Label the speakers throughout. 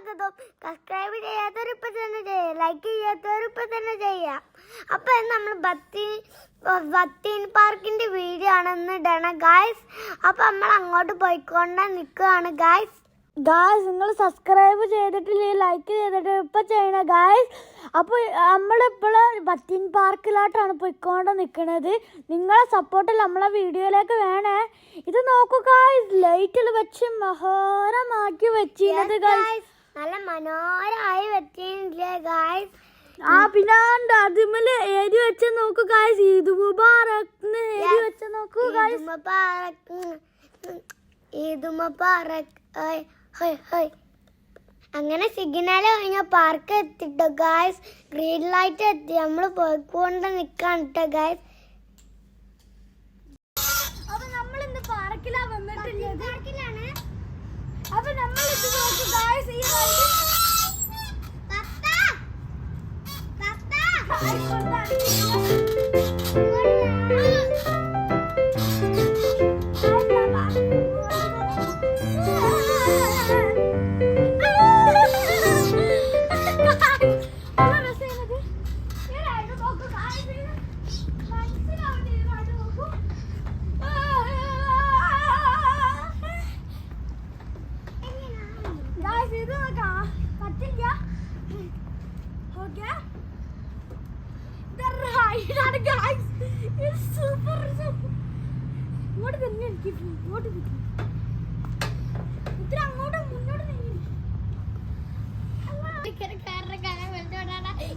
Speaker 1: ചെയ്യാത്തതും subscribe ചെയ്യാത്തവരിപ്പോൾ തന്നെ ചെയ്യുക, like ചെയ്യാത്തവരിപ്പോൾ തന്നെ ചെയ്യാം. അപ്പോൾ നമ്മൾ ബത്തീൻ പാർക്കിൻ്റെ വീഡിയോ ആണെന്ന് ഇടണം ഗായ്സ്. അപ്പോൾ നമ്മൾ അങ്ങോട്ട് പോയിക്കൊണ്ട് നിൽക്കുകയാണ് ഗായ്സ്. നിങ്ങൾ സബ്സ്ക്രൈബ് ചെയ്തിട്ടില്ലേ, ലൈക്ക് ചെയ്തിട്ട് ഇപ്പം ചെയ്യണം ഗായ്സ്. അപ്പോൾ നമ്മളിപ്പോൾ ബത്തീൻ പാർക്കിലോട്ടാണ് പോയിക്കൊണ്ട് നിൽക്കുന്നത്. നിങ്ങളെ സപ്പോർട്ട് നമ്മളെ വീഡിയോയിലേക്ക് വേണേ. ഇത് നോക്കൂ ഗായ്സ്, ലൈറ്റിൽ വെച്ച് മനോഹരമാക്കി വെച്ചിരുന്നത് ഗായ്സ്. നല്ല മനോഹരമായി വെച്ചില്ലേ ഗായ്സ്. പിന്നെ അതിമേല് എഴുതി വെച്ച നോക്കൂ ഗായ്സ്, ഈദ് മുബാറക് എഴുതി വെച്ച നോക്കൂ ഗായ്സ്. ഈദ് മുബാറക്. അങ്ങനെ സിഗ്നൽ കഴിഞ്ഞ പാർക്ക് എത്തിട്ടോ ഗായ്സ്. ഗ്രീൻ ലൈറ്റ് എത്തി, നമ്മൾ പോയിക്കൊണ്ട് നിൽക്കാൻ കേട്ടോ ഗായ്സ്. അപ്പൊ നമ്മൾ ഇന്ന് പാർക്കിലാണ് വന്നിട്ടുള്ളത്. അപ്പൊ നമ്മൾ ഇത് നോക്കൂ ഗായ്സ്, ഈ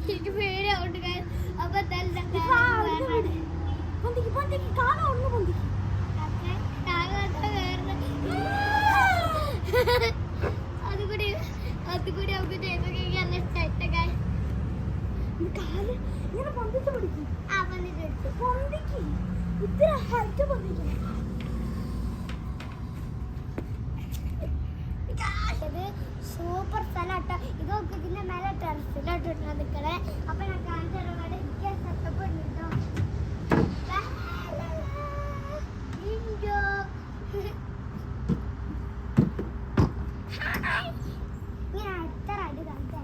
Speaker 1: എനിക്ക് പേടിയാവുണ്ട്. അപ്പൊ അതുകൂടി നമുക്ക് ചെയ്തൊക്കെ സൂപ്പർ സ്ഥലമാട്ടോ. ഇതൊക്കെ ഇതിന്റെ മേലെ ടെറസിലോട്ടിട്ടാ നിൽക്കണേ. അപ്പൊ ഞാൻ കാണിച്ച ഒരുപാട് എനിക്ക് സെറ്റപ്പ് ഉണ്ട് കേട്ടോ. ഇങ്ങനെ അടുത്ത റൈഡ് കാണിച്ചാ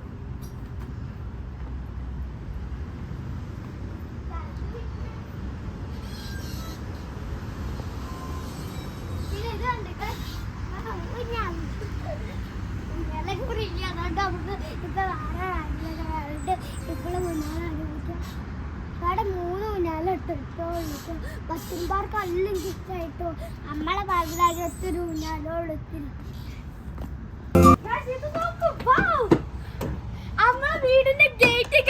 Speaker 1: പിന്നെ ഇത് കണ്ടിട്ട് ഇപ്പോഴും അവിടെ 3 ഊഞ്ഞാലും ഇട്ടോ. ബത്തീൻ പാർക്ക് എല്ലാം ഇഷ്ടമായിട്ടോ. നമ്മളെ പാർക്കിലാകത്തൊരു ഊഞ്ഞാലോ എടുത്തില്ല. നമ്മളെ വീടിന്റെ ഗേറ്റ്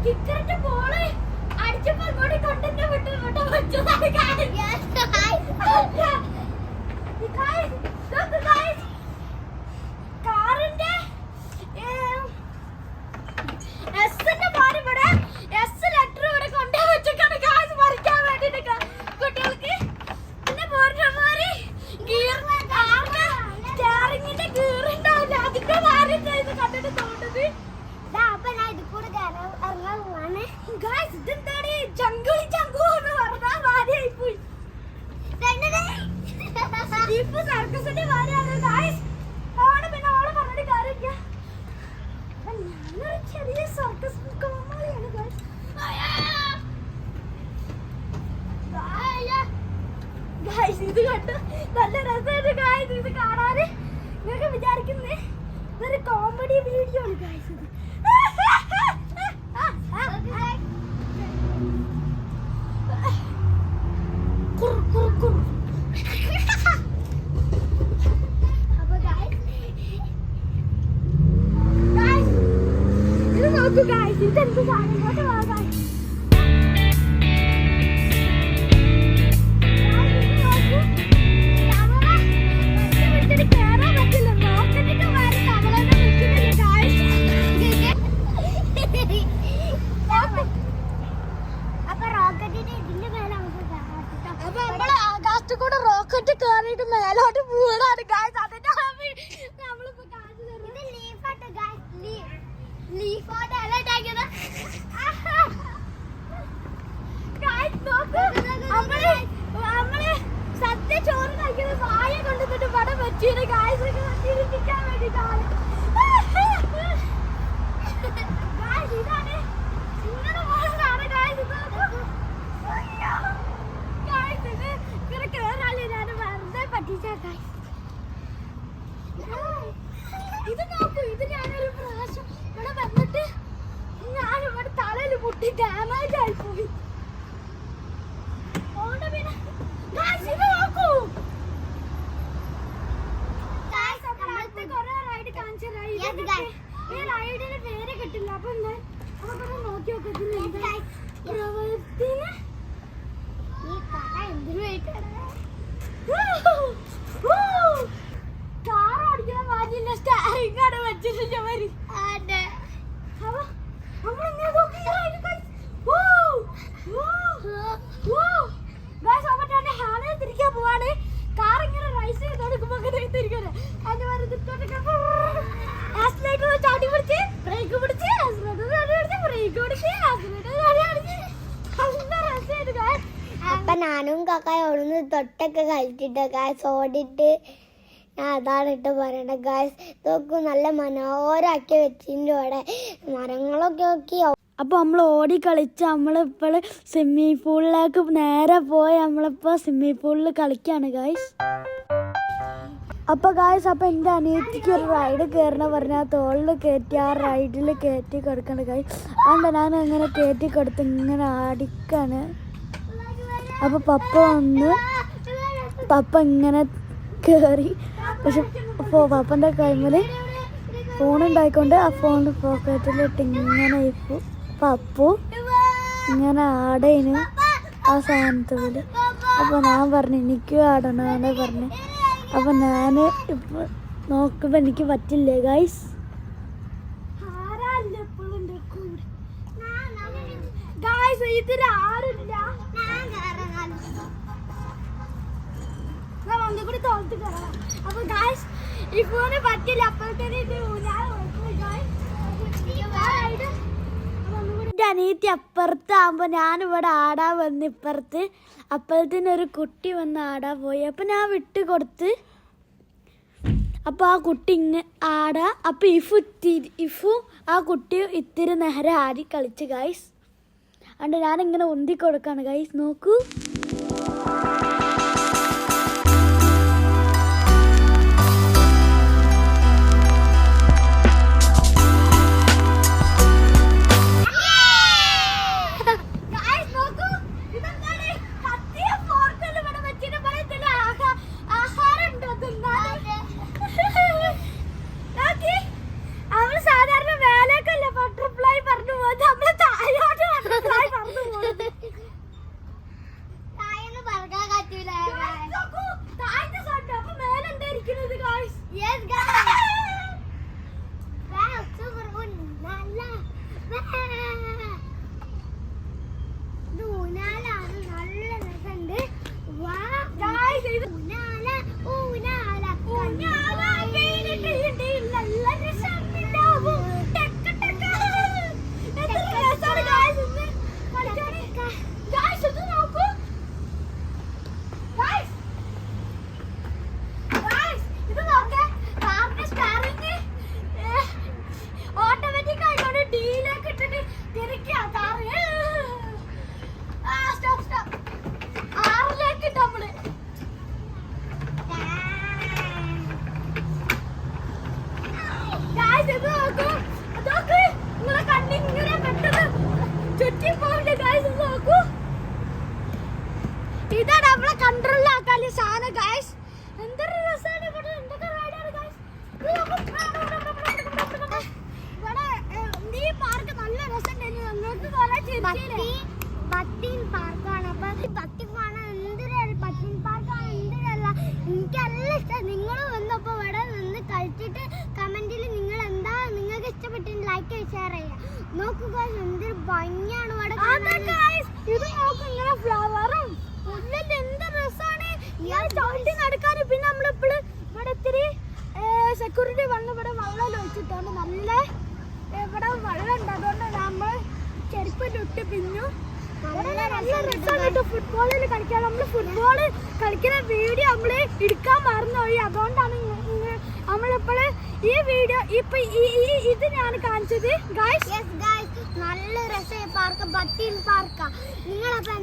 Speaker 1: കിക്കറിന്റെ ബോള് അടിച്ചപ്പോ അങ്ങോട്ട് കൊണ്ടെന്നെ വിട്ടു വെച്ചതാണ് കാറിന്റെ എസിന്റെ പാട് ഇവിടെ എസ് ലെറ്റർ ഇവിടെ കൊണ്ടേ വെച്ചേക്കാണ് കാശ് പറിക്കാൻ വേണ്ടിട്ട് കുട്ടികൾക്ക്. പിന്നെ പോരന്മാര് സ്റ്റിയറിംഗിന്റെ ഗീറുണ്ടാവില്ല, അതിന്റെ മാറി കണ്ടിട്ട് തോന്നുന്നത്. അപ്പൊ ഞാൻ ഇത് കൂടെ ഇറങ്ങാൻ പോവാണ് ഗായ്സ്. ഇതെന്താണ് ചങ്കു എന്ന് പറഞ്ഞാൽ മാറിയായി പോയി. ജീപ്പ് സർക്കസിന്റെ മാറിയാണ് ഗായ്സ്. അവിടെ പിന്നെ ഓളെ പറഞ്ഞിട്ട് കാര്യമില്ല. ഞാനൊരു ചെറിയ സർക്കസ് കോമാളിയാണ് ഗായ്സ്. ഗായ്സ് ഇത് കണ്ടു നല്ല രസമായിട്ട് ഗായ്സ്. ഇത് കാണാന് നിങ്ങൾക്ക് വിചാരിക്കുന്നേ ഇതൊരു കോമഡി വീഡിയോ ആണ് ഗായ്സ്. ഇത് ഇതെന്ത് സാധനം ഇങ്ങോട്ട് പോകാൻ റോക്കറ്റ് കയറിയിട്ട് മേലോട്ട് പോകണം. കൊച്ചിനെ ഗായ്സ് ഇരിപ്പിക്കാൻ വേണ്ടിയിട്ടാണ്. ഇതാണ് ഇങ്ങനെ പോകുന്നതാണ് ഗായ്സ്. ഇങ്ങനെ കേറാല്ലേ ഞാൻ വെറുതെ പറ്റിച്ചാ ഗായ്സ്. ഇത് നോക്കൂ, ഇത് ഞാനൊരു പ്രാവശ്യം ഇവിടെ വന്നിട്ട് ഞാൻ ഇവിടെ തലയിൽ പൊട്ടി ഡാമേജ് ആയിപ്പോയി. ഇത് നോക്കൂ കൊറേ റൈഡ് കാണിച്ചു. ഈ റൈഡിന് പേര് കിട്ടില്ല. അപ്പൊ എന്താ നോക്കി നോക്കത്തില്ല പ്രവർത്തിന് കാർ ഓടിക്കാൻ മാറ്റില്ല. സ്റ്റാറിംഗ് ആണ് വെച്ചിട്ട് ചവരി. തിരിക്കാൻ പോവാണ്. കാർ ഇങ്ങനെ റൈസ് ചെയ്ത് കൊടുക്കുമ്പോ ചാട്ടി പിടിച്ച് ബ്രേക്ക് പിടിച്ച് ബ്രേക്ക് പിടിച്ച്. അപ്പൊ ഞാനും കാക്കയോടൊന്ന് തൊട്ടൊക്കെ കളിച്ചിട്ട് ഗായ്സ് ഓടിട്ട് ഞാൻ അതാണ് ഇട്ട് പറയണത് ഗായ്സ്. ഇതൊക്കെ നല്ല മനോഹരമാക്കി വെച്ചിട്ടുണ്ട് ഇവിടെ മരങ്ങളൊക്കെ നോക്കി. അപ്പോൾ നമ്മൾ ഓടി കളിച്ച് നമ്മളിപ്പോൾ സ്വിമ്മിങ് പൂളിലേക്ക് നേരെ പോയി നമ്മളിപ്പോൾ സ്വിമ്മിങ് പൂളിൽ കളിക്കുകയാണ് ഗായ്സ്. അപ്പോൾ ഗായ്സ് അപ്പോൾ എൻ്റെ അനിയത്തിക്ക് ഒരു റൈഡ് കയറണ പറഞ്ഞാൽ തോളിൽ കയറ്റി ആ റൈഡിൽ കയറ്റി കൊടുക്കണം ഗായ്സ്. അതുകൊണ്ട് ഞാൻ അങ്ങനെ കയറ്റി കൊടുത്ത് ഇങ്ങനെ ആടിക്കാണ്. അപ്പോൾ പപ്പ ഇങ്ങനെ കയറി. പക്ഷെ പപ്പൻ്റെ കൈമേൽ ഫോണുണ്ടായിക്കൊണ്ട് ആ ഫോൺ പോക്കറ്റിലിട്ട് ഇങ്ങനെ ഇപ്പു പപ്പു ഇങ്ങനെ ആടേനു ആ സാധനത്തിൽ. അപ്പോൾ ഞാൻ പറഞ്ഞു എനിക്കും ആടണമെന്ന് പറഞ്ഞു. അപ്പോൾ ഞാൻ ഇപ്പോൾ നോക്കുമ്പോൾ എനിക്ക് പറ്റില്ലേ ഗൈസ്. എൻ്റെ അനിയത്തി അപ്പുറത്താകുമ്പോൾ ഞാനിവിടെ ആടാൻ വന്ന് ഇപ്പുറത്ത്. അപ്പോഴത്തേനൊരു കുട്ടി വന്ന് ആടാൻ പോയി. അപ്പം ഞാൻ വിട്ട് കൊടുത്ത്. അപ്പോൾ ആ കുട്ടി ഇങ്ങനെ ആടാ. അപ്പോൾ ഇഫു ആ കുട്ടി ഇത്തിരി നേരം ആടി കളിച്ച് ഗൈസ്. അതുകൊണ്ട് ഞാനിങ്ങനെ ഉന്തി കൊടുക്കാണ് ഗൈസ്. നോക്കൂ ഇതാണ് നമ്മളെ കൺട്രോളിലാക്കാനുള്ള സാധനം ഗൈസ്. എന്തൊരു രസമാണ് ഇവിടെ. എന്തൊക്കെ റൈഡാണ് ഗൈസ്. ഇവിടെ ഈ പാർക്ക് നല്ല രസമുണ്ട്. ഞങ്ങൾക്ക് ബത്തീൻ പാർക്കാണ്. അപ്പൊ ബത്തീൻ കാണാൻ എന്തിനാണ് ബത്തീൻ പാർക്കാണ് എന്തിനല്ല എനിക്ക് നല്ല ഇഷ്ടം. നിങ്ങളും വന്നപ്പോൾ ഇവിടെ നിന്ന് കളിച്ചിട്ട് കമന്റിൽ നിങ്ങൾ എന്താ നിങ്ങൾക്ക് ഇഷ്ടപ്പെട്ടെങ്കിൽ ലൈക്ക് ഷെയർ ചെയ്യാം. നോക്കുക എന്തൊരു ഭംഗിയാണ് ഇവിടെ. ഇത് നോക്കും ഇങ്ങനെ ഫ്ലവറും എന്ത് രസമാണ് ഇയാൾ ചവിട്ടി നടക്കാൻ. പിന്നെ നമ്മളിപ്പോഴും ഇവിടെ ഇത്തിരി സെക്യൂരിറ്റി വന്ന് ഇവിടെ വെള്ളം ഒഴിച്ചിട്ടുണ്ട്. നല്ല ഇവിടെ വെള്ളം ഉണ്ട്. അതുകൊണ്ട് നമ്മൾ ചെരുപ്പിലിട്ട് പിന്നു.
Speaker 2: ഫുട്ബോളിൽ കളിക്കാൻ നമ്മൾ ഫുട്ബോൾ കളിക്കുന്ന വീഡിയോ നമ്മൾ എടുക്കാൻ മറന്നുപോയി. അതുകൊണ്ടാണ് നമ്മളിപ്പോൾ ഈ വീഡിയോ ഇത് ഞാൻ കാണിച്ചത്. ഗായ്സ്
Speaker 1: നല്ല രസമായ പാർക്ക് ബത്തീൻ പാർക്കാ. നിങ്ങളപ്പോ